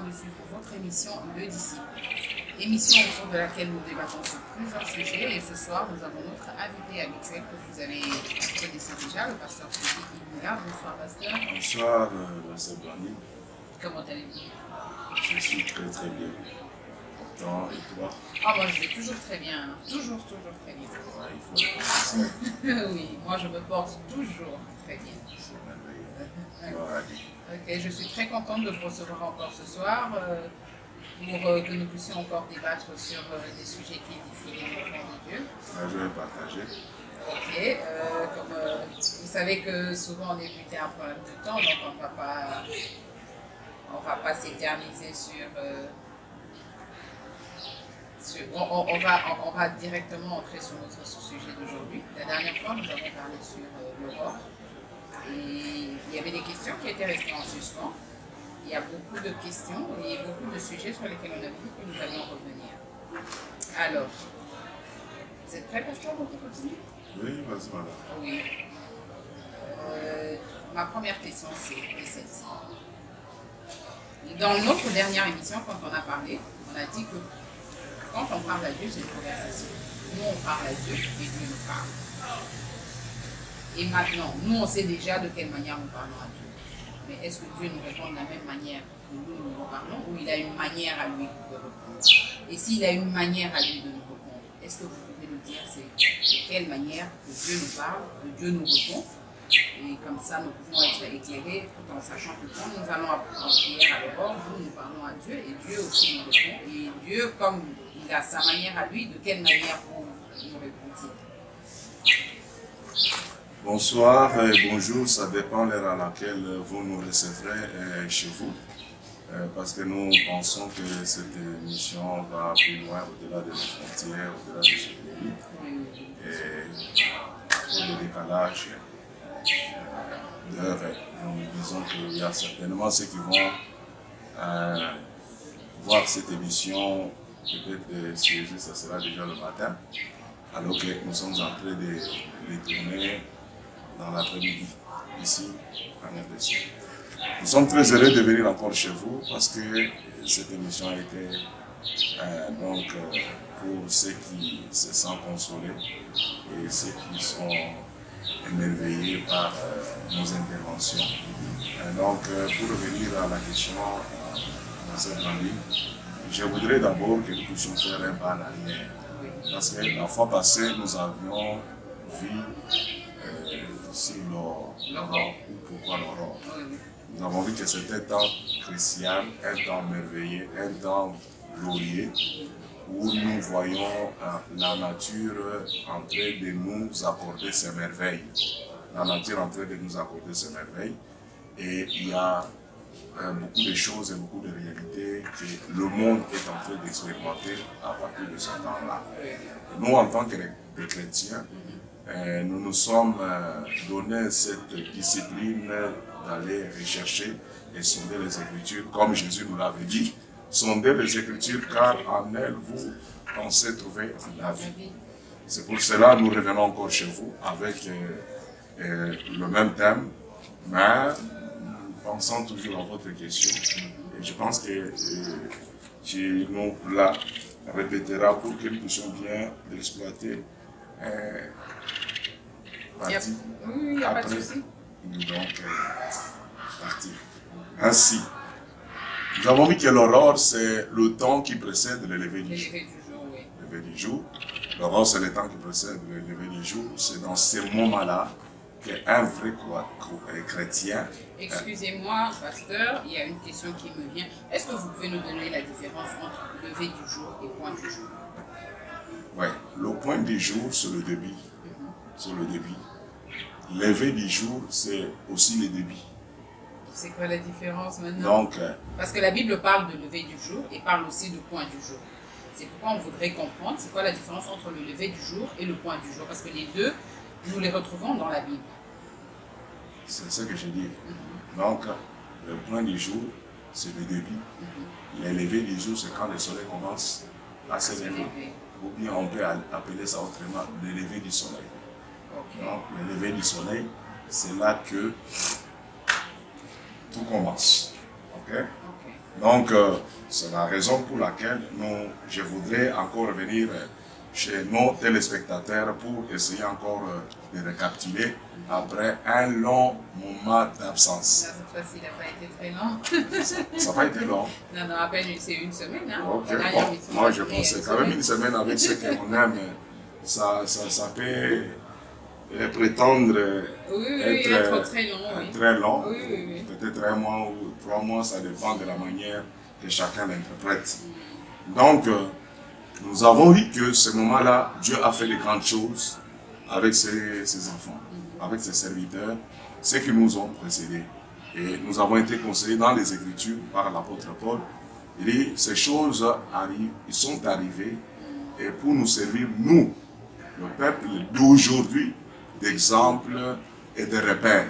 de suivre votre émission Le Disciple. Émission au cours de laquelle nous débattons sur plusieurs sujets. Et ce soir, nous avons notre invité habituel que vous avez connaissez déjà, le pasteur Philippe Ibouya. Bonsoir, pasteur. Bonsoir, Pasteur Blani. Comment allez-vous? Je suis très bien. Pourtant, et toi? Ah, moi, je vais toujours très bien. Toujours très bien. Ouais, il faut le ça. Oui, moi, je me porte toujours très bien. C'est merveilleux. Ok, je suis très contente de vous recevoir encore ce soir pour que nous puissions encore débattre sur des sujets qui édifient les enfants de Dieu. Je vais partager. Ok, comme vous savez que souvent on est buté à un problème de temps, donc on va pas s'éterniser on va directement entrer sur notre sujet d'aujourd'hui. La dernière fois, nous avons parlé sur l'aurore. Et il y avait des questions qui étaient restées en suspens. Il y a beaucoup de questions et beaucoup de sujets sur lesquels on a dit que nous allions revenir. Alors, vous êtes prêts, pasteur, pour continuer? Oui, vas-y, madame. Oui. Ma première question, c'est celle-ci. Dans notre dernière émission, quand on a parlé, on a dit que quand on parle à Dieu, c'est une conversation. Nous, on parle à Dieu et Dieu nous parle. Et maintenant, nous, on sait déjà de quelle manière nous parlons à Dieu. Mais est-ce que Dieu nous répond de la même manière que nous parlons, ou il a une manière à lui de répondre? Et s'il a une manière à lui de nous répondre, est-ce que vous pouvez nous dire c'est de quelle manière que Dieu nous parle, que Dieu nous répond? Et comme ça, nous pouvons être éclairés tout en sachant que quand nous allons en prière à l'aurore, nous parlons à Dieu et Dieu aussi nous répond. Et Dieu, comme il a sa manière à lui, de quelle manière nous répond-il? Bonsoir et bonjour, ça dépend de l'heure à laquelle vous nous recevrez chez vous. Parce que nous pensons que cette émission va plus loin, au-delà de nos frontières, au-delà de ce pays. Et pour le décalage d'heure, nous disons qu'il y a certainement ceux qui vont voir cette émission, peut-être ça sera déjà le matin, alors que nous sommes en train de les tourner dans l'après-midi, ici, en RDC. Nous sommes très heureux de venir encore chez vous parce que cette émission a été pour ceux qui se sentent consolés et ceux qui sont émerveillés par nos interventions. Donc, pour revenir à la question dans cette ligne, je voudrais d'abord que nous puissions faire un pas en arrière. Parce que la fois passée, nous avions vu sur l'aurore, ou pourquoi l'aurore. Nous avons vu que c'était un temps crucial, un temps merveilleux, un temps glorieux, où nous voyons la nature en train de nous accorder ses merveilles. La nature en train de nous accorder ses merveilles. Et il y a beaucoup de choses et beaucoup de réalités que le monde est en train d'expérimenter à partir de ce temps-là. Nous, en tant que chrétiens, nous nous sommes donné cette discipline d'aller rechercher et sonder les Écritures, comme Jésus nous l'avait dit. Sondez les Écritures, car en elles, vous pensez trouver la vie. C'est pour cela que nous revenons encore chez vous avec le même thème, mais nous pensons toujours à votre question. Et je pense que tu nous la répéteras pour que nous puissions bien l'exploiter. Oui, il n'y a pas de souci. Donc, parti. Ainsi, nous avons vu que l'aurore, c'est le temps qui précède le lever du jour. Le lever du jour. L'aurore, c'est le temps qui précède le lever du jour. C'est dans ces moments-là qu'un vrai chrétien... Excusez-moi, pasteur, il y a une question qui me vient. Est-ce que vous pouvez nous donner la différence entre lever du jour et point du jour? Oui, le point du jour, c'est le début. C'est le début. Lever du jour, c'est aussi le début. C'est quoi la différence maintenant? Donc, parce que la Bible parle de lever du jour et parle aussi de point du jour. C'est pourquoi on voudrait comprendre c'est quoi la différence entre le lever du jour et le point du jour. Parce que les deux, nous les retrouvons dans la Bible. C'est ce que je dis. Donc, le point du jour, c'est le début. Le lever du jour, c'est quand le soleil commence à se lever. Ou bien on peut appeler ça autrement le lever du soleil. Donc, le lever du soleil, c'est là que tout commence. Ok? Donc, c'est la raison pour laquelle je voudrais encore revenir chez nos téléspectateurs pour essayer encore de récapituler après un long moment d'absence. Cette fois-ci, il n'a pas été très long. Ça n'a pas été long. Non, à peine c'est une semaine. Hein. Ok, bon, moi je pensais quand même une semaine avec ce qu'on aime, ça peut prétendre être très long. Oui. Peut-être un mois ou 3 mois, ça dépend de la manière que chacun l'interprète. Donc, nous avons vu que ce moment-là, Dieu a fait de grandes choses avec ses enfants, avec ses serviteurs, ceux qui nous ont précédés. Et nous avons été conseillés dans les Écritures par l'apôtre Paul. Il dit, ces choses arrivent, ils sont arrivées et pour nous servir, nous, le peuple d'aujourd'hui, d'exemple et de repère.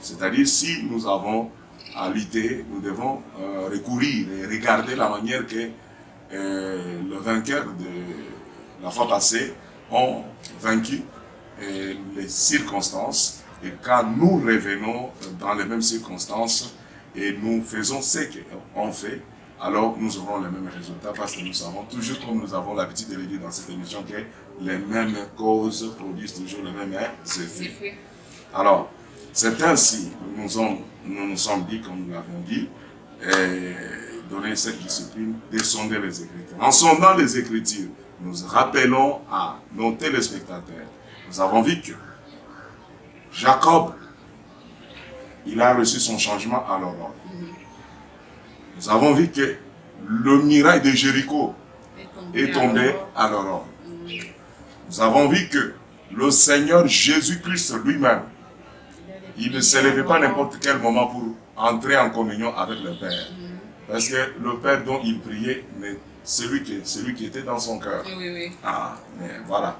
C'est-à-dire, si nous avons à lutter, nous devons recourir et regarder la manière que le vainqueur de la fois passée ont vaincu les circonstances. Et quand nous revenons dans les mêmes circonstances et nous faisons ce qu'on fait, alors nous aurons les mêmes résultats parce que nous savons, toujours comme nous avons l'habitude de le dire dans cette émission, que les mêmes causes produisent toujours les mêmes effets. Alors, c'est ainsi que nous nous sommes dit, comme nous l'avons dit, donner cette discipline de sonder les Écritures. En sondant les Écritures, nous rappelons à nos téléspectateurs, nous avons vu que Jacob, il a reçu son changement à l'aurore. Nous avons vu que le miracle de Jéricho est tombé à l'aurore. Nous avons vu que le Seigneur Jésus-Christ lui-même, il ne se levait pas n'importe quel moment pour entrer en communion avec le Père. Parce que le Père dont il priait, mais celui qui était dans son cœur. Ah, mais voilà.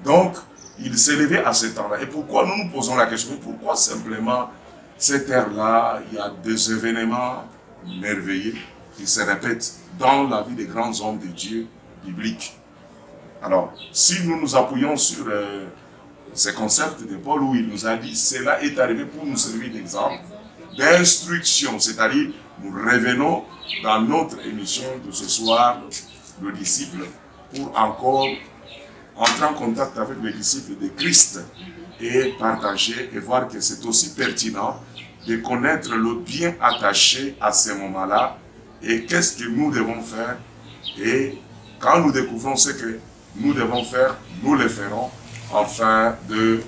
Donc, il s'est levé à cet temps-là. Et pourquoi nous nous posons la question? Pourquoi simplement cette heure-là, il y a des événements merveilleux qui se répètent dans la vie des grands hommes de Dieu bibliques? Alors, si nous nous appuyons sur ces concepts de Paul où il nous a dit cela est arrivé pour nous servir d'exemple, d'instruction, c'est-à-dire nous revenons dans notre émission de ce soir, le disciple, pour encore entrer en contact avec les disciples de Christ et partager et voir que c'est aussi pertinent de connaître le bien attaché à ces moments-là et qu'est-ce que nous devons faire. Et quand nous découvrons ce que nous devons faire, nous le ferons afin de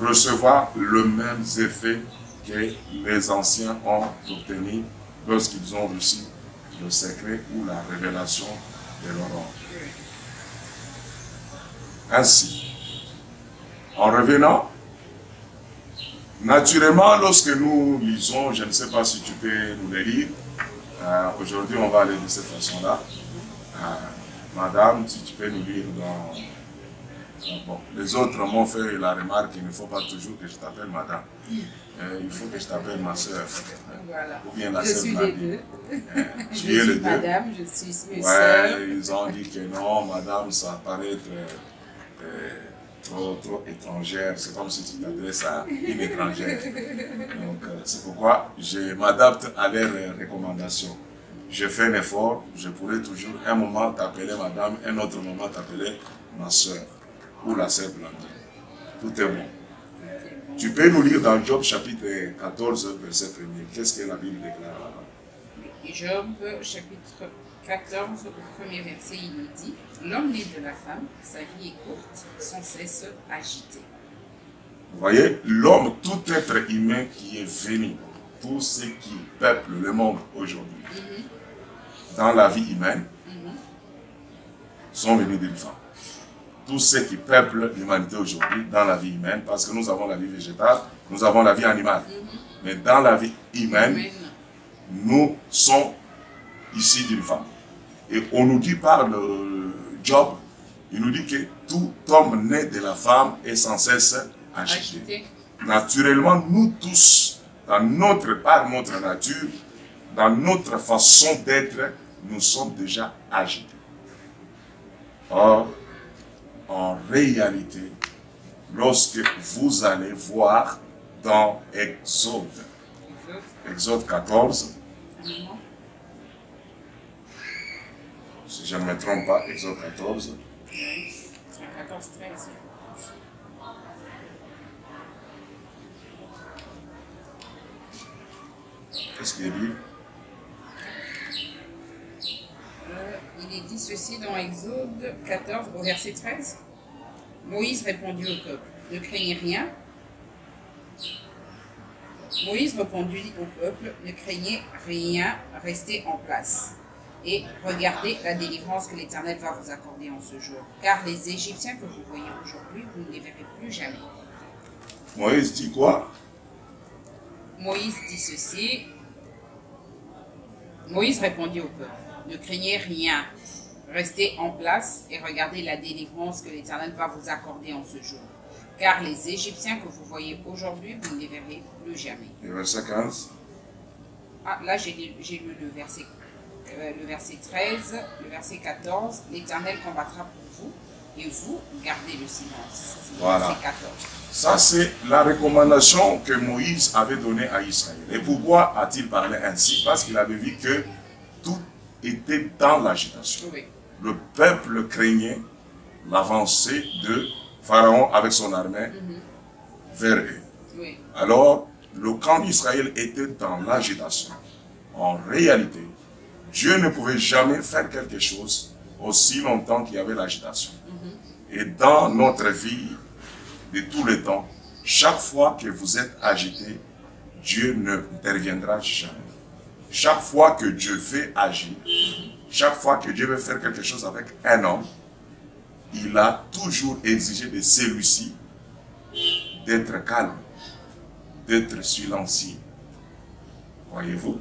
recevoir le même effet que les anciens ont obtenu lorsqu'ils ont reçu le secret ou la révélation de l'aurore. Ainsi, en revenant, naturellement, lorsque nous lisons, je ne sais pas si tu peux nous le lire, aujourd'hui on va aller de cette façon-là. Madame, si tu peux nous lire dans... Bon, les autres m'ont fait la remarque qu'il ne faut pas toujours que je t'appelle madame. Il faut que je t'appelle ma soeur. Voilà. Ou bien la je soeur suis les deux. Tu es les deux. Madame, je suis soeur. Ils ont dit que non, madame, ça paraît être trop étrangère. C'est comme si tu t'adresses à une étrangère. Donc, c'est pourquoi je m'adapte à leurs recommandations. Je fais un effort, je pourrais toujours un moment t'appeler madame, un autre moment t'appeler ma soeur ou la sœur Blandine. Tout est bon. Tu peux nous lire dans Job chapitre 14, verset 1er. Qu'est-ce que la Bible déclare là-bas? Job chapitre 14, au premier verset, il nous dit « L'homme né de la femme, sa vie est courte, sans cesse agité. » Vous voyez, l'homme, tout être humain qui est venu, tous ceux qui peuplent le monde aujourd'hui, dans la vie humaine, sont venus d'une femme. Tous ceux qui peuplent l'humanité aujourd'hui dans la vie humaine, parce que nous avons la vie végétale, nous avons la vie animale. Mais dans la vie humaine, nous sommes ici d'une femme. Et on nous dit par le Job, il nous dit que tout homme né de la femme est sans cesse agité. Naturellement, nous tous, par notre nature, dans notre façon d'être, nous sommes déjà agités. Or, en réalité, lorsque vous allez voir dans Exode 14, si je ne me trompe pas, Exode 14. Oui. 14, 13. Qu'est-ce qu'il dit? Il est dit ceci dans Exode 14 au verset 13. Moïse répondit au peuple, ne craignez rien. Moïse répondit au peuple, ne craignez rien, restez en place. Et regardez la délivrance que l'Éternel va vous accorder en ce jour. Car les Égyptiens que vous voyez aujourd'hui, vous ne les verrez plus jamais. Moïse dit quoi? Moïse dit ceci. Moïse répondit au peuple, ne craignez rien, restez en place et regardez la délivrance que l'Éternel va vous accorder en ce jour. Car les Égyptiens que vous voyez aujourd'hui, vous ne les verrez plus jamais. Le verset 15. Ah, là, j'ai lu le verset 13, le verset 14. L'Éternel combattra pour vous et vous gardez le silence. Ça, c'est le verset 14. Ça, c'est la recommandation que Moïse avait donnée à Israël. Et pourquoi a-t-il parlé ainsi? Parce qu'il avait vu que tout était dans l'agitation. Oui. Le peuple craignait l'avancée de Pharaon avec son armée vers eux. Oui. Alors, le camp d'Israël était dans l'agitation. En réalité, Dieu ne pouvait jamais faire quelque chose aussi longtemps qu'il y avait l'agitation. Et dans notre vie de tous les temps, chaque fois que vous êtes agité, Dieu n'interviendra jamais. Chaque fois que Dieu veut agir, chaque fois que Dieu veut faire quelque chose avec un homme, il a toujours exigé de celui-ci d'être calme, d'être silencieux. Voyez-vous?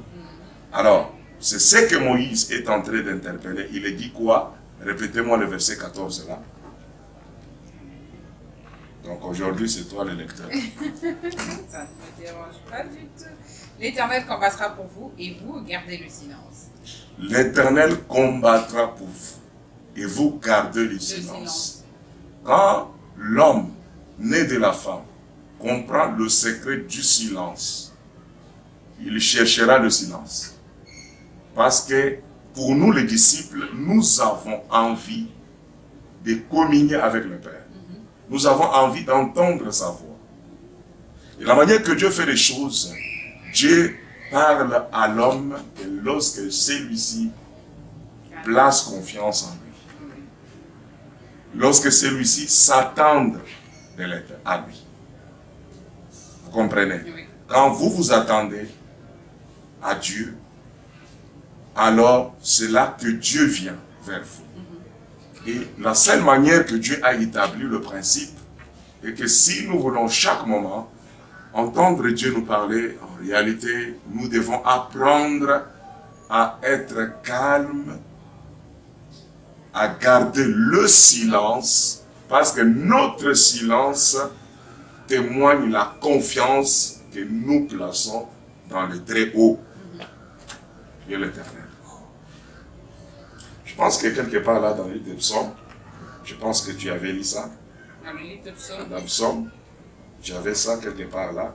Alors, c'est ce que Moïse est en train d'interpeller. Il a dit quoi? Répétez-moi le verset 14 là. Donc aujourd'hui, c'est toi le lecteur. Ça ne me dérange pas du tout. L'Éternel combattra pour vous et vous gardez le silence. L'Éternel combattra pour vous et vous gardez le silence. Quand l'homme né de la femme comprend le secret du silence, il cherchera le silence. Parce que pour nous les disciples, nous avons envie de communier avec le Père. Nous avons envie d'entendre sa voix. Et la manière que Dieu fait les choses, Dieu parle à l'homme lorsque celui-ci place confiance en lui. Lorsque celui-ci s'attend à lui. Vous comprenez? Quand vous vous attendez à Dieu, alors c'est là que Dieu vient vers vous. Et la seule manière que Dieu a établi le principe est que si nous voulons chaque moment entendre Dieu nous parler, en réalité, nous devons apprendre à être calme, à garder le silence, parce que notre silence témoigne la confiance que nous plaçons dans le très haut et l'Éternel. Je pense que quelque part là dans le livre de Psaume, je pense que tu avais lu ça. Dans le livre de Psaume. Dans Psaume, j'avais ça quelque part là.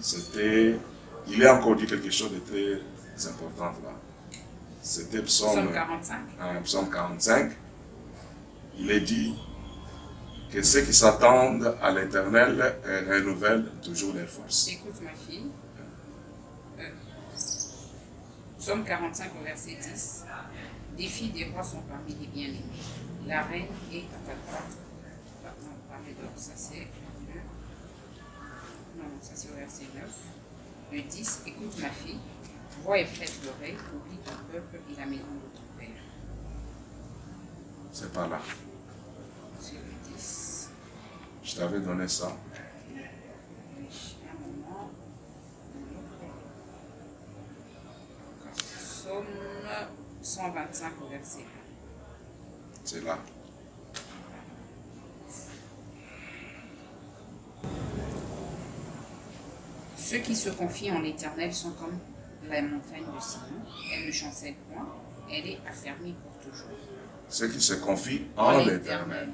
C'était, il est encore dit quelque chose de très important là. C'était Psaume 45. Psaume 45. Il est dit que ceux qui s'attendent à l'Éternel renouvellent toujours leurs forces. Écoute ma fille. Psaume 45 au verset 10. Des filles des rois sont parmi les bien-aimés. La reine est à ta droite. Ça c'est le... Non, ça c'est au verset 9. Le 10. Écoute ma fille. Vois et prête l'oreille. Oublie ton peuple et la maison de ton père. C'est pas là. C'est le 10. Je t'avais donné ça. Un moment. Psaume 125 au verset 1. C'est là. Ceux qui se confient en l'Éternel sont comme la montagne de Sion. Elle ne chancelle point, elle est affermie pour toujours. Ceux qui se confient en l'Éternel,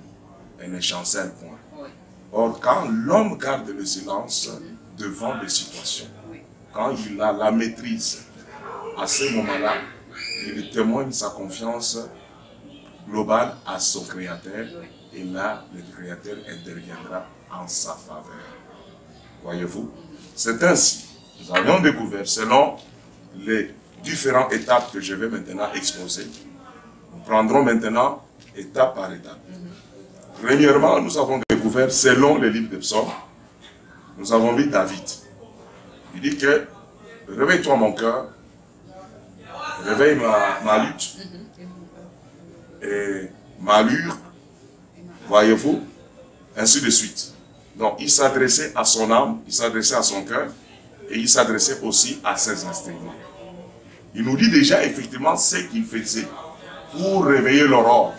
elle ne chancelle point. Oui. Or, quand l'homme garde le silence devant les situations, quand il a la maîtrise, à ce moment-là, il témoigne sa confiance global à son Créateur, et là, le Créateur interviendra en sa faveur. Voyez-vous? C'est ainsi. Nous avions découvert, selon les différentes étapes que je vais maintenant exposer, nous prendrons maintenant étape par étape. Premièrement, nous avons découvert, selon le livre des psaumes, nous avons vu David. Il dit que, réveille-toi mon cœur, réveille ma lutte et ma allure, voyez-vous, ainsi de suite. Donc, il s'adressait à son âme, il s'adressait à son cœur, et il s'adressait aussi à ses instruments. Il nous dit déjà effectivement ce qu'il faisait pour réveiller l'aurore.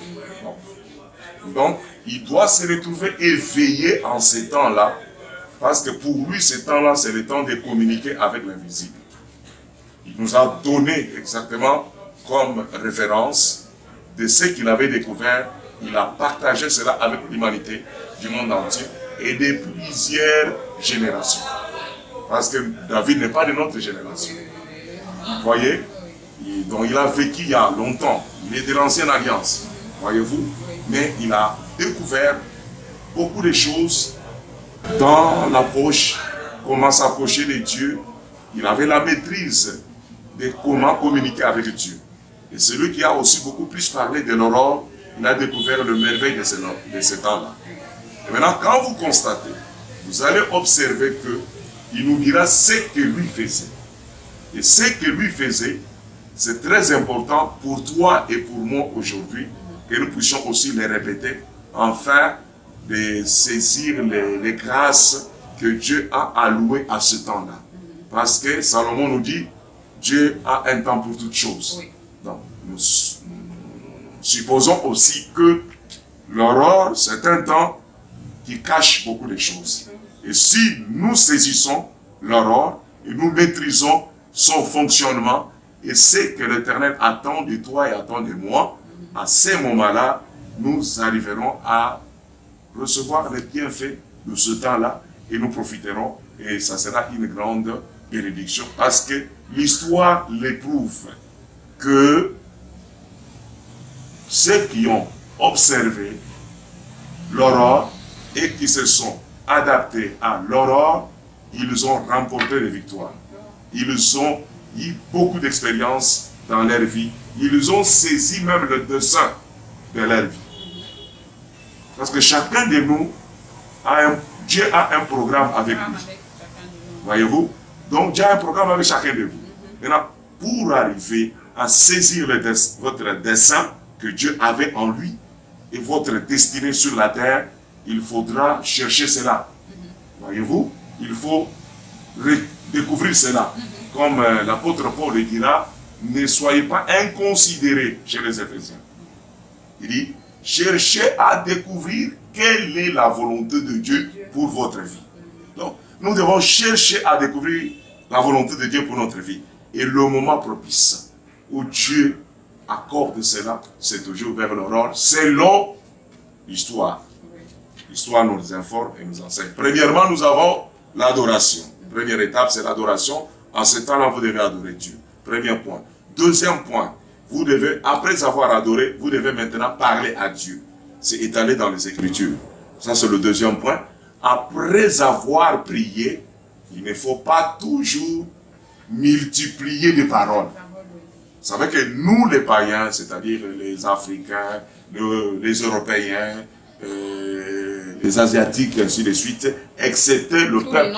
Donc, il doit se retrouver éveillé en ces temps-là, parce que pour lui, ces temps-là, c'est le temps de communiquer avec l'invisible. Il nous a donné exactement comme référence de ce qu'il avait découvert. Il a partagé cela avec l'humanité du monde entier et de plusieurs générations. Parce que David n'est pas de notre génération. Vous voyez? Donc il a vécu il y a longtemps. Il est de l'ancienne alliance. Voyez-vous? Mais il a découvert beaucoup de choses dans l'approche, comment s'approcher de Dieu. Il avait la maîtrise de comment communiquer avec Dieu. Et celui qui a aussi beaucoup plus parlé de l'aurore, il a découvert le merveille de ce temps-là. Et maintenant, quand vous constatez, vous allez observer qu'il nous dira ce que lui faisait. Et ce que lui faisait, c'est très important pour toi et pour moi aujourd'hui, que nous puissions aussi les répéter, afin de saisir les grâces que Dieu a allouées à ce temps-là. Parce que Salomon nous dit, Dieu a un temps pour toutes choses. Donc, nous supposons aussi que l'aurore, c'est un temps qui cache beaucoup de choses. Et si nous saisissons l'aurore et nous maîtrisons son fonctionnement et ce que l'Éternel attend de toi et attend de moi, à ce moment-là, nous arriverons à recevoir les bienfaits de ce temps-là et nous profiterons et ça sera une grande bénédiction parce que l'histoire l'éprouve que ceux qui ont observé l'aurore et qui se sont adaptés à l'aurore, ils ont remporté des victoires. Ils ont eu beaucoup d'expérience dans leur vie. Ils ont saisi même le dessein de leur vie. Parce que chacun de nous, Dieu a un programme avec lui. Voyez-vous? Donc Dieu a un programme avec chacun de vous. Maintenant, pour arriver à saisir votre dessein que Dieu avait en lui et votre destinée sur la terre, il faudra chercher cela. Voyez-vous? Il faut découvrir cela. Comme l'apôtre Paul le dira, ne soyez pas inconsidérés chez les Éphésiens. Il dit, cherchez à découvrir quelle est la volonté de Dieu pour votre vie. Donc, nous devons chercher à découvrir la volonté de Dieu pour notre vie. Et le moment propice où Dieu accorde cela, c'est toujours vers l'aurore, selon l'histoire. L'histoire nous informe et nous enseigne. Premièrement, nous avons l'adoration. Première étape, c'est l'adoration. En ce temps-là, vous devez adorer Dieu. Premier point. Deuxième point, vous devez, après avoir adoré, vous devez maintenant parler à Dieu. C'est étalé dans les Écritures. Ça, c'est le deuxième point. Après avoir prié, il ne faut pas toujours multiplier les paroles. Vous savez que nous, les païens, c'est-à-dire les Africains, les Européens, les Asiatiques, ainsi de suite, excepté le peuple,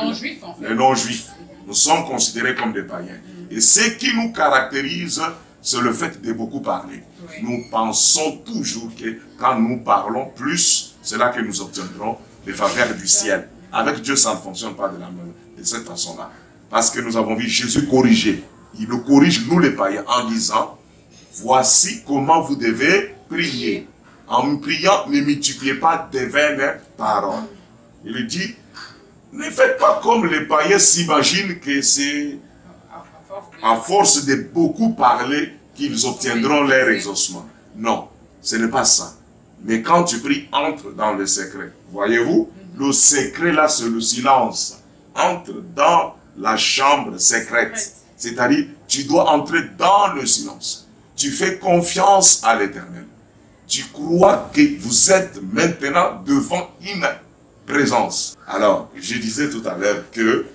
les non-juifs, nous sommes considérés comme des païens. Et ce qui nous caractérise, c'est le fait de beaucoup parler. Nous pensons toujours que quand nous parlons plus, c'est là que nous obtiendrons les faveurs du ciel. Avec Dieu, ça ne fonctionne pas de cette façon-là. Parce que nous avons vu Jésus corriger. Il nous corrige, nous les païens, en disant, voici comment vous devez prier. En priant, ne multipliez pas de vaines paroles. Il dit, ne faites pas comme les païens s'imaginent que c'est à force de beaucoup parler qu'ils obtiendront leur exaucement. Non, ce n'est pas ça. Mais quand tu pries, entre dans le secret. Voyez-vous, le secret là, c'est le silence. Entre dans la chambre secrète. C'est-à-dire, tu dois entrer dans le silence. Tu fais confiance à l'Éternel. tu crois que vous êtes maintenant devant une présence. Alors, je disais tout à l'heure que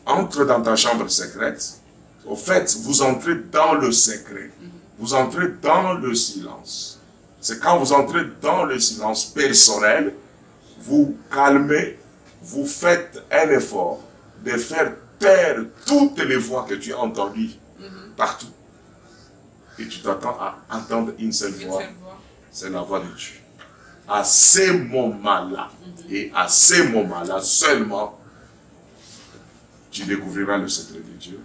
entre dans ta chambre secrète. Au fait, vous entrez dans le secret. Vous entrez dans le silence. C'est quand vous entrez dans le silence personnel, vous calmez, vous faites un effort de faire taire toutes les voix que tu as entendues partout. Et tu t'attends à entendre une seule voix. C'est la voix de Dieu. À ces moments-là, et à ces moments-là seulement, tu découvriras le secret de Dieu.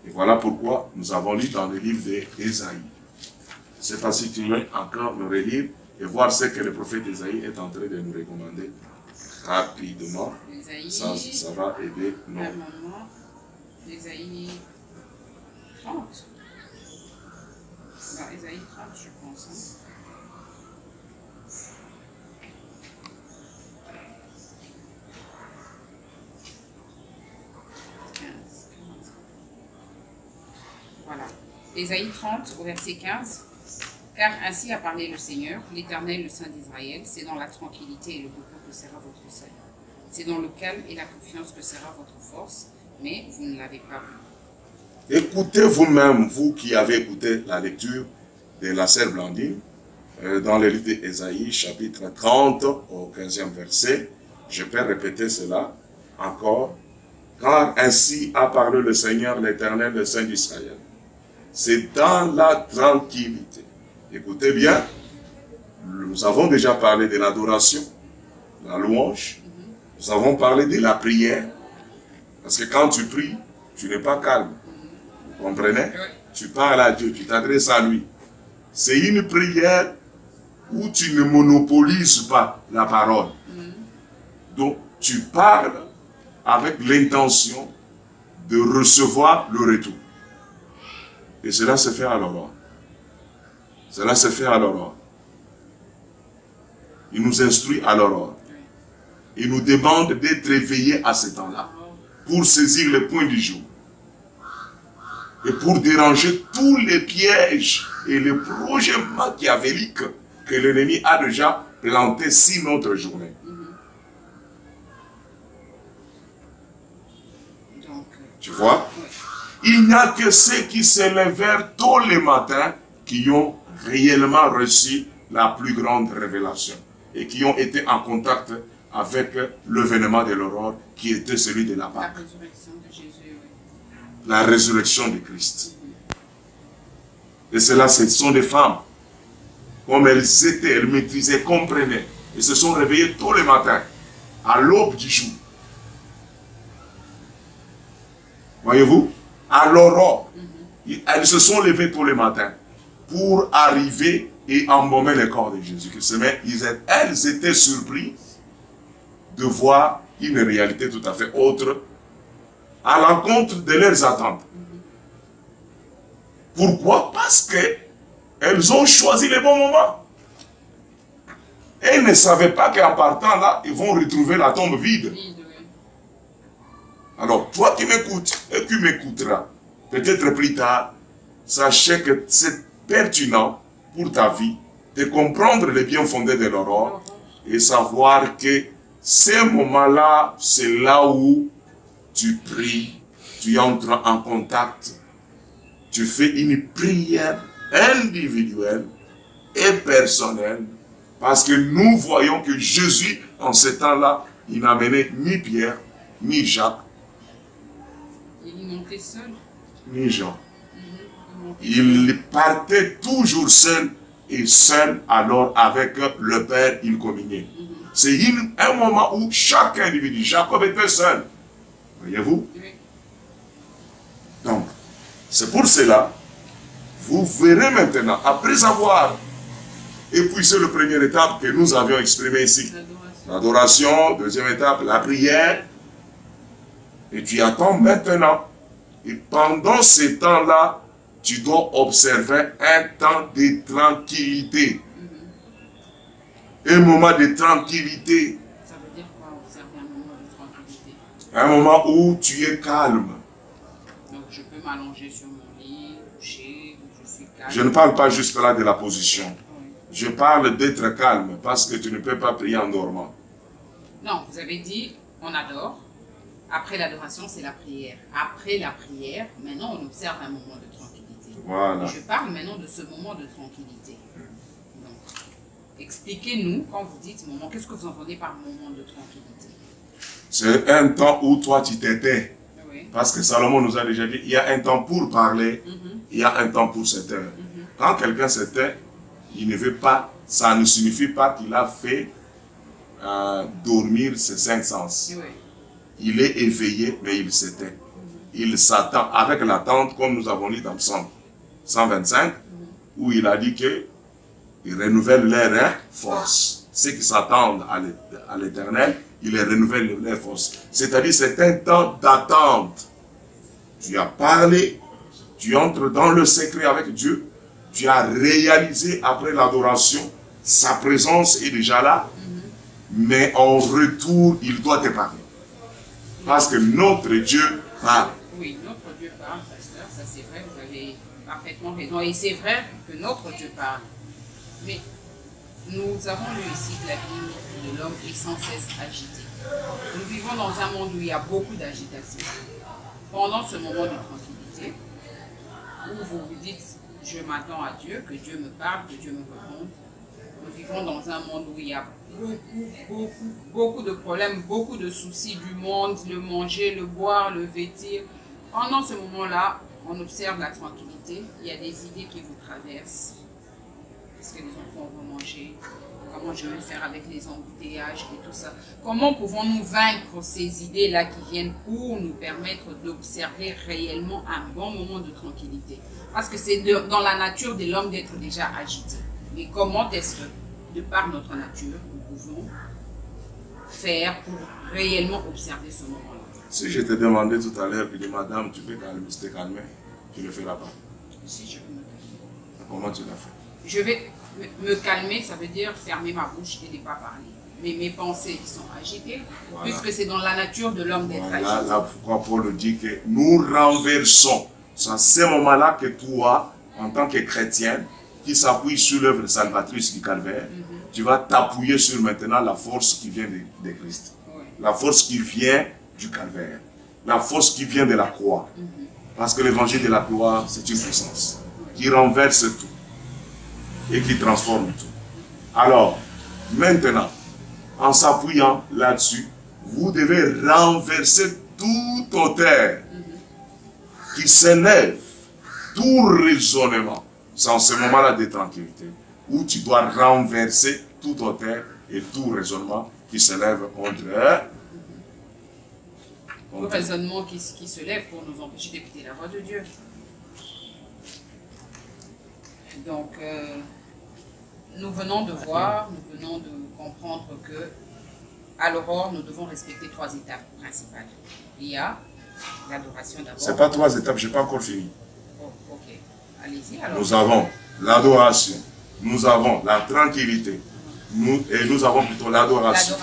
Et voilà pourquoi nous avons lu dans le livre d'Ésaïe. Je ne sais pas si tu veux encore me relire et voir ce que le prophète Ésaïe est en train de nous recommander rapidement. Ça va aider nous. Ésaïe 30. Non, Ésaïe 30, je pense. Hein. Voilà. Ésaïe 30 au verset 15. Car ainsi a parlé le Seigneur, l'Éternel, le Saint d'Israël, c'est dans la tranquillité et le repos que sera votre salut. C'est dans le calme et la confiance que sera votre force, mais vous ne l'avez pas vu. Écoutez vous-même, vous qui avez écouté la lecture de la sœur Blandine, dans le livre d'Ésaïe, chapitre 30, au 15e verset. Je peux répéter cela encore. Car ainsi a parlé le Seigneur, l'Éternel, le Saint d'Israël. C'est dans la tranquillité. Écoutez bien, nous avons déjà parlé de l'adoration, la louange. Nous avons parlé de la prière. Parce que quand tu pries, tu n'es pas calme. Vous comprenez? Tu parles à Dieu, tu t'adresses à lui. C'est une prière où tu ne monopolises pas la parole. Donc, tu parles avec l'intention de recevoir le retour. Et cela se fait à l'aurore. Cela se fait à l'aurore. Il nous instruit à l'aurore. Il nous demande d'être éveillés à ce temps-là pour saisir le point du jour. Et pour déranger tous les pièges et les projets machiavéliques que l'ennemi a déjà plantés sur notre journée. Tu vois? Il n'y a que ceux qui se lèvent tôt le matin qui ont réellement reçu la plus grande révélation et qui ont été en contact avec l'événement de l'aurore qui était celui de la Pâque. La résurrection de Jésus. La résurrection de Christ. Et cela, ce sont des femmes. Comme elles étaient, elles maîtrisaient, comprenaient. Elles se sont réveillées tôt le matin, à l'aube du jour. Voyez-vous? À l'aurore. Elles se sont levées tôt le matin pour arriver et embaumer le corps de Jésus-Christ. Mais elles étaient surprises de voir une réalité tout à fait autre à l'encontre de leurs attentes. Pourquoi? Parce qu'elles ont choisi le bon moment. Elles ne savaient pas qu'en partant là, ils vont retrouver la tombe vide. Alors, toi qui m'écoutes et qui m'écouteras, peut-être plus tard, sachez que c'est pertinent pour ta vie de comprendre les bien fondés de l'aurore et savoir que ces moments-là, c'est là où tu pries, tu entres en contact, tu fais une prière individuelle et personnelle, parce que nous voyons que Jésus, en ce temps-là, il n'a mené ni Pierre, ni Jacques, ni Jean. Il partait toujours seul, et seul alors avec le Père, il communiait. C'est un moment où chaque individu, Jacob était seul. Voyez-vous? Donc, c'est pour cela, vous verrez maintenant, après avoir épuisé la première étape que nous avions exprimée ici, l'adoration, deuxième étape, la prière, et tu attends maintenant. Et pendant ce temps-là, tu dois observer un temps de tranquillité. Un moment de tranquillité. Ça veut dire quoi, observer un moment de tranquillité? Un moment où tu es calme. Donc je peux m'allonger sur mon lit, coucher, je suis calme. Je ne parle pas juste là de la position. je parle d'être calme parce que tu ne peux pas prier en dormant. Non, vous avez dit, on adore. Après l'adoration, c'est la prière. Après la prière, maintenant, on observe un moment de tranquillité. Voilà. Je parle maintenant de ce moment de tranquillité. Donc, expliquez-nous, quand vous dites moment, qu'est-ce que vous entendez par moment de tranquillité? C'est un temps où toi, tu t'étais. Oui. Parce que Salomon nous a déjà dit, il y a un temps pour parler, il y a un temps pour se taire. Quand quelqu'un se tait, il ne veut pas, ça ne signifie pas qu'il a fait dormir ses 5 sens. Oui. Il est éveillé, mais il se tait. Il s'attend avec l'attente, comme nous avons dit dans Psaume 125, où il a dit que il renouvelle leur force. Ceux qui s'attendent à l'éternel, il les renouvelle leur force. C'est-à-dire, c'est un temps d'attente. Tu as parlé, tu entres dans le secret avec Dieu, tu as réalisé après l'adoration, sa présence est déjà là, mais en retour, il doit te parler. Parce que notre Dieu parle. Oui, notre Dieu parle, pasteur, ça c'est vrai, vous avez parfaitement raison. Et c'est vrai que notre Dieu parle. Mais nous avons lu ici que la vie de l'homme est sans cesse agitée. Nous vivons dans un monde où il y a beaucoup d'agitation. Pendant ce moment de tranquillité, où vous vous dites, je m'attends à Dieu, que Dieu me parle, que Dieu me réponde, nous vivons dans un monde où il y a beaucoup de problèmes, beaucoup de soucis du monde, le manger, le boire, le vêtir. Pendant ce moment-là, on observe la tranquillité, il y a des idées qui vous traversent. Est-ce que les enfants vont manger? Comment je vais faire avec les embouteillages et tout ça? Comment pouvons-nous vaincre ces idées-là qui viennent pour nous permettre d'observer réellement un bon moment de tranquillité? Parce que c'est dans la nature de l'homme d'être déjà agité. Mais comment est-ce que, de par notre nature, nous pouvons faire pour réellement observer ce moment-là? Si je te demandais tout à l'heure, puis dis, madame, tu peux te calmer, tu ne le feras pas. Si je peux me calmer. Comment tu l'as fait? Je vais me calmer, ça veut dire fermer ma bouche et ne pas parler. Mais mes pensées qui sont agitées, voilà, puisque c'est dans la nature de l'homme d'être agité. Là, pourquoi Paul dit que nous renversons. C'est à ce moment-là que toi, en tant que chrétienne, qui s'appuie sur l'œuvre salvatrice du calvaire, tu vas t'appuyer sur maintenant la force qui vient de Christ. Oui. La force qui vient du calvaire. La force qui vient de la croix. Parce que l'évangile de la croix, c'est une puissance qui renverse tout et qui transforme tout. Alors, maintenant, en s'appuyant là-dessus, vous devez renverser tout auteur qui s'élève, tout raisonnement. C'est en ce moment-là de tranquillité où tu dois renverser tout auteur et tout raisonnement qui s'élève contre le raisonnement qui se lève pour nous empêcher d'écouter la voix de Dieu. Donc, nous venons de voir, nous venons de comprendre que à l'aurore, nous devons respecter 3 étapes principales. Il y a l'adoration d'abord. Ce n'est pas 3 étapes, je n'ai pas encore fini. Oh, ok. Allez-y alors. Nous avons l'adoration, nous avons la tranquillité, nous avons plutôt l'adoration,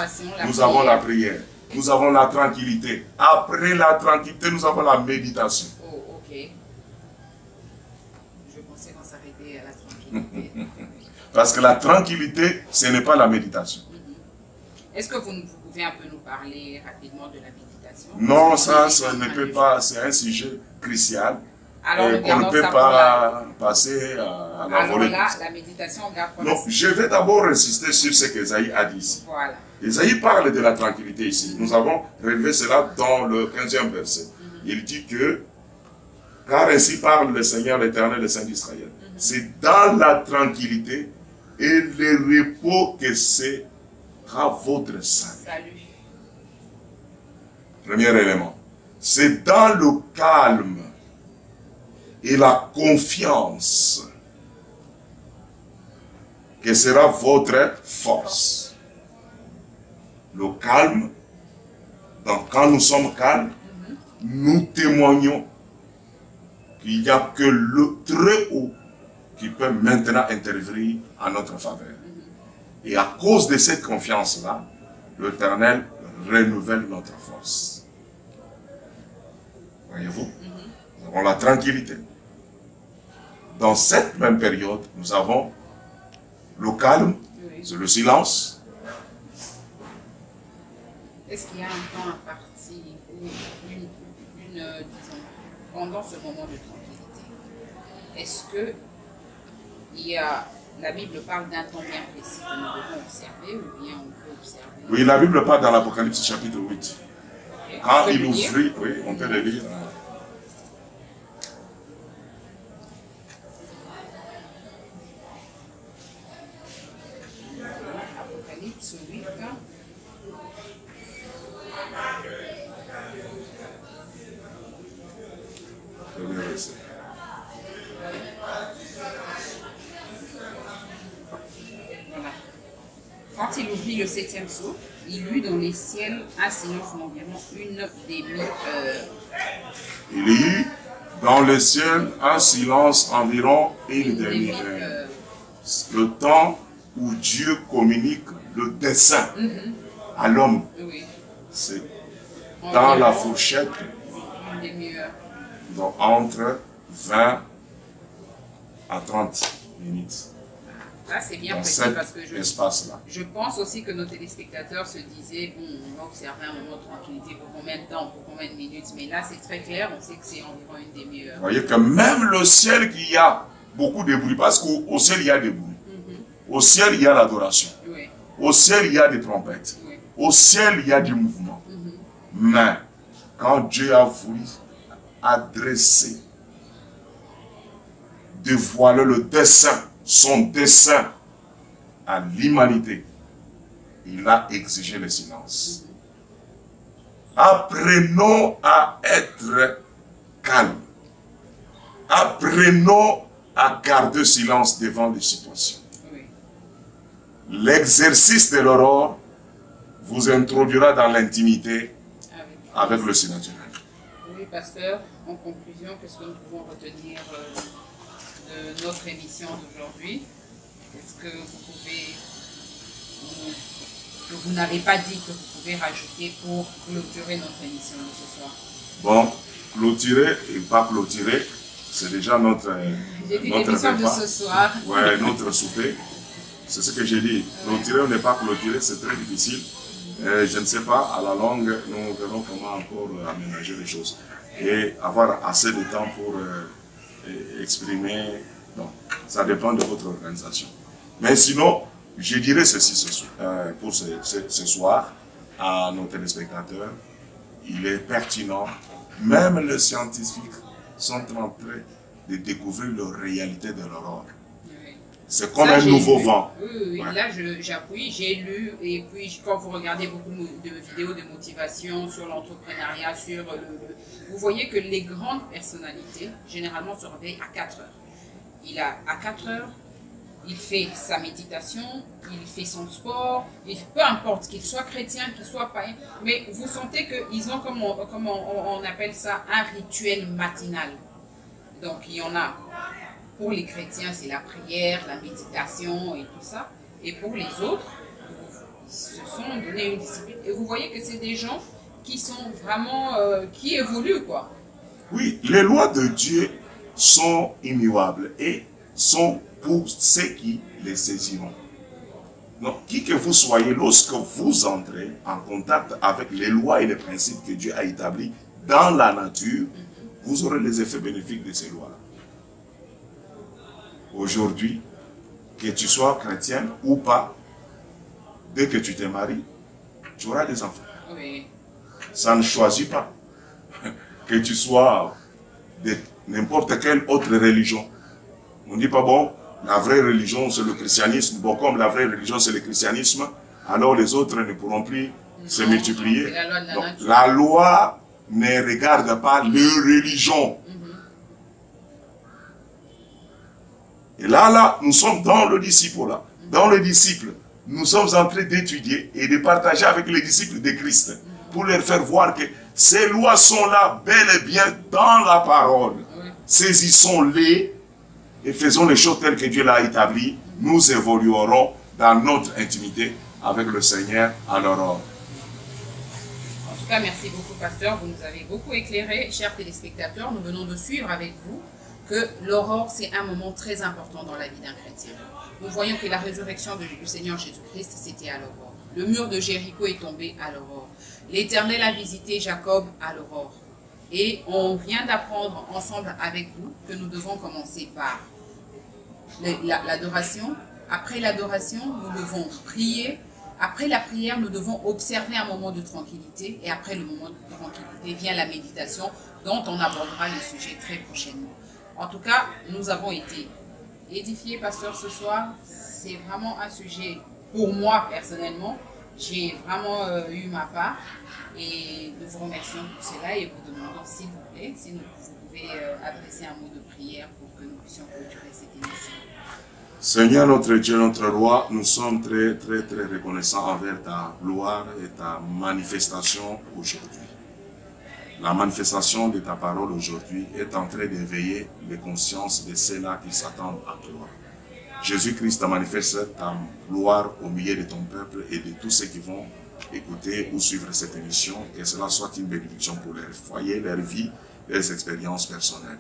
nous avons la prière, nous avons la tranquillité. Après la tranquillité, nous avons la méditation. Oh, ok. Je pensais qu'on s'arrêtait à la tranquillité. Parce que la tranquillité, ce n'est pas la méditation. Est-ce que vous pouvez un peu nous parler rapidement de la méditation? Non, ça ne peut pas, c'est un sujet crucial. Alors, qu'on ne peut pas passer à la volée. Alors là, la méditation, on garde pour Non, je vais d'abord insister sur ce qu'Ésaïe a dit ici. Voilà. Ésaïe parle de la tranquillité ici. Nous avons relevé cela dans le 15e verset. Il dit que, car ainsi parle le Seigneur l'Éternel, le Saint d'Israël. C'est dans la tranquillité et le repos que sera votre salut. Premier élément. C'est dans le calme et la confiance que sera votre force. Le calme, donc quand nous sommes calmes, nous témoignons qu'il n'y a que le Très-Haut qui peut maintenant intervenir en notre faveur. Et à cause de cette confiance-là, l'Éternel renouvelle notre force. Voyez-vous? Nous avons la tranquillité. Dans cette même période, nous avons le calme, Oui. c'est le silence. Est-ce qu'il y a un temps à partir ou disons, pendant ce moment de tranquillité, est-ce que la Bible parle d'un temps bien précis que nous devons observer ou bien on peut observer? Oui, la Bible parle dans l'Apocalypse chapitre 8. Okay. Quand il ouvrit, oui, on peut le lire. Apocalypse 8. Voilà. Quand il ouvrit le 7e sceau, il eut dans les ciels un silence d'environ une demi-heure. Il y eut dans le ciel un silence environ une demi-heure. Le temps où Dieu communique le dessein à l'homme. Oui. C'est dans la fourchette Une demi-heure. donc entre 20 à 30 minutes. Là, c'est bien Dans précis cet parce que espace-là. je pense aussi que nos téléspectateurs se disaient, bon, on va observer un moment de tranquillité pour combien de temps, pour combien de minutes, mais là, c'est très clair, on sait que c'est environ une demi-heure. Vous voyez que même le ciel, qu'il y a beaucoup de bruit, parce qu'au ciel, il y a des bruits. Au ciel, il y a l'adoration. Oui. Au ciel, il y a des trompettes. Oui. Au ciel, il y a du mouvement. Mais quand Dieu a voulu adresser, dévoiler le dessein, son dessein à l'humanité, il a exigé le silence. Apprenons à être calmes. Apprenons à garder silence devant les situations. Oui. L'exercice de l'aurore vous introduira dans l'intimité avec le surnaturel. Oui, pasteur, en conclusion, qu'est-ce que nous pouvons retenir de notre émission d'aujourd'hui? Est-ce que vous pouvez, que vous n'avez pas dit, que vous pouvez rajouter pour clôturer notre émission de ce soir? Bon, clôturer et pas clôturer, c'est déjà notre l'émission de ce soir. Ouais, notre souper. C'est ce que j'ai dit. Clôturer ou ne pas clôturer, c'est très difficile. Je ne sais pas, à la longue, nous verrons comment encore aménager les choses. Et avoir assez de temps pour exprimer, non, ça dépend de votre organisation. Mais sinon, je dirais ceci pour ce soir à nos téléspectateurs. Il est pertinent, même les scientifiques sont en train de découvrir la réalité de l'aurore. C'est comme un nouveau vent. Oui, ouais. Là j'appuie, j'ai lu, et puis quand vous regardez beaucoup de vidéos de motivation sur l'entrepreneuriat, vous voyez que les grandes personnalités, généralement, se réveillent à 4 heures. À 4 heures, il fait sa méditation, il fait son sport, peu importe, qu'il soit chrétien, qu'il soit païen, mais vous sentez qu'ils ont, comme on appelle ça, un rituel matinal. Donc il y en a. Pour les chrétiens, c'est la prière, la méditation et tout ça. Et pour les autres, ils se sont donné une discipline. Et vous voyez que c'est des gens qui sont vraiment, qui évoluent, quoi. Oui, les lois de Dieu sont immuables et sont pour ceux qui les saisiront. Donc, qui que vous soyez, lorsque vous entrez en contact avec les lois et les principes que Dieu a établis dans la nature, vous aurez les effets bénéfiques de ces lois-là. Aujourd'hui, que tu sois chrétien ou pas, dès que tu te maries, tu auras des enfants. Oui. Ça ne choisit pas. Que tu sois de n'importe quelle autre religion. On ne dit pas, bon, la vraie religion c'est le christianisme. Bon, comme la vraie religion c'est le christianisme, alors les autres ne pourront plus se multiplier. Donc, la loi ne regarde pas les religions. Et là, nous sommes dans le disciple là. Dans le disciple, nous sommes en train d'étudier et de partager avec les disciples de Christ pour leur faire voir que ces lois sont là bel et bien dans la parole. Saisissons-les et faisons les choses telles que Dieu l'a établies. Nous évoluerons dans notre intimité avec le Seigneur à l'aurore. En tout cas, merci beaucoup, pasteur. Vous nous avez beaucoup éclairé. Chers téléspectateurs, nous venons de suivre avec vous que l'aurore, c'est un moment très important dans la vie d'un chrétien. Nous voyons que la résurrection du Seigneur Jésus-Christ, c'était à l'aurore. Le mur de Jéricho est tombé à l'aurore. L'Éternel a visité Jacob à l'aurore. Et on vient d'apprendre ensemble avec vous que nous devons commencer par l'adoration. Après l'adoration, nous devons prier. Après la prière, nous devons observer un moment de tranquillité. Et après le moment de tranquillité vient la méditation, dont on abordera le sujet très prochainement. En tout cas, nous avons été édifiés, pasteur, ce soir. C'est vraiment un sujet, pour moi personnellement, j'ai vraiment eu ma part. Et nous vous remercions pour cela et vous demandons, s'il vous plaît, si vous pouvez adresser un mot de prière pour que nous puissions clôturer cette émission. Seigneur notre Dieu, notre roi, nous sommes très reconnaissants envers ta gloire et ta manifestation aujourd'hui. La manifestation de ta parole aujourd'hui est en train d'éveiller les consciences de ceux-là qui s'attendent à toi. Jésus-Christ manifeste ta gloire au milieu de ton peuple et de tous ceux qui vont écouter ou suivre cette émission, que cela soit une bénédiction pour leur foyer, leur vie, leurs expériences personnelles.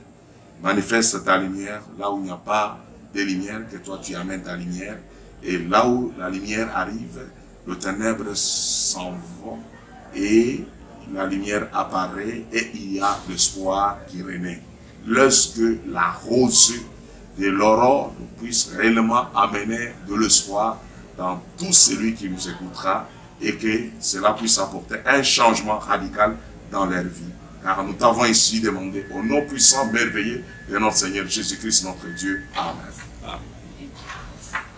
Manifeste ta lumière là où il n'y a pas de lumière, que toi tu amènes ta lumière, et là où la lumière arrive, le ténèbre s'en va et la lumière apparaît et il y a l'espoir qui renaît. Lorsque la rose de l'aurore puisse réellement amener de l'espoir dans tout celui qui nous écoutera et que cela puisse apporter un changement radical dans leur vie. Car nous t'avons ici demandé au nom puissant, merveilleux de notre Seigneur Jésus-Christ, notre Dieu. Amen. Amen.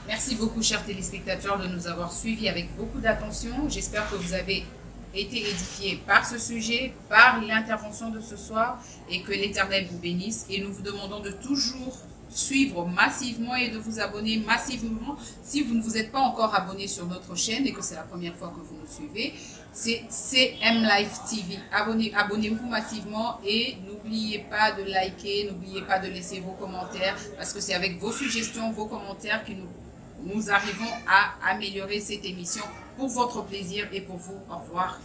Merci beaucoup, chers téléspectateurs, de nous avoir suivis avec beaucoup d'attention. J'espère que vous avez été édifiés par ce sujet, par l'intervention de ce soir, et que l'Éternel vous bénisse. Et nous vous demandons de toujours suivre massivement et de vous abonner massivement. Si vous ne vous êtes pas encore abonné sur notre chaîne et que c'est la première fois que vous nous suivez, c'est CM Live TV. Abonnez-vous massivement et n'oubliez pas de liker, n'oubliez pas de laisser vos commentaires, parce que c'est avec vos suggestions, vos commentaires que nous arrivons à améliorer cette émission pour votre plaisir et pour vous. Au revoir.